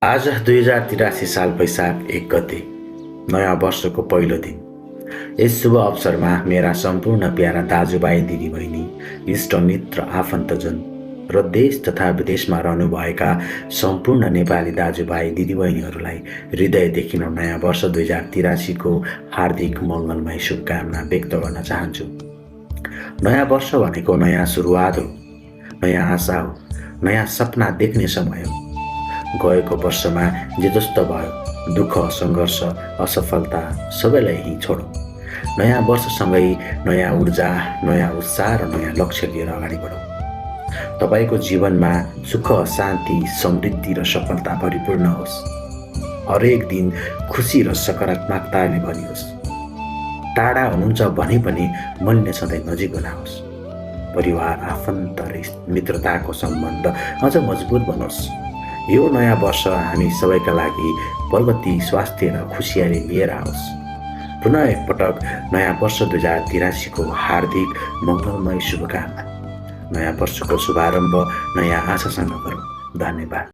आज 2083 साल वैशाख 1 गते नयाँ वर्षको पहिलो दिन। यस शुभ अवसरमा मेरा सम्पूर्ण प्यारा दाजुभाइ दिदीबहिनी, इष्टमित्र आफन्तजन र देश तथा विदेशमा रहनुभएका सम्पूर्ण नेपाली दाजुभाइ दिदीबहिनीहरूलाई हृदयदेखि नयाँ वर्ष 2083को हार्दिक मङ्गलमय शुभकामना व्यक्त गर्न चाहन्छु। नयाँ वर्ष भनेको नयाँ सुरुवात हो, नयाँ आशा हो, नयाँ सपना देख्ने समय हो। गएको वर्षमा जे जस्तो भयो, दुःख, सङ्घर्ष, असफलता सबैलाई यहीँ छोडौँ। नयाँ वर्षसँगै नयाँ ऊर्जा, नयाँ उत्साह र नयाँ लक्ष्य लिएर अगाडि बढौँ। तपाईँको जीवनमा सुख, शान्ति, समृद्धि र सफलता परिपूर्ण होस्। हरेक दिन खुसी र सकारात्मकताले भरियोस्। टाढा हुनुहुन्छ भने पनि मनले सधैँ नजिक बनाओस्। परिवार, आफन्त र मित्रताको सम्बन्ध अझ मजबुत बनोस्। यो नयाँ वर्ष हामी सबैका लागि प्रगति, स्वास्थ्य र खुसियाली लिएर आओस्। पुनः एकपटक नयाँ वर्ष 2083को हार्दिक मङ्गलमय शुभकामना। नयाँ वर्षको शुभारम्भ नयाँ आशासँग गरौँ। धन्यवाद।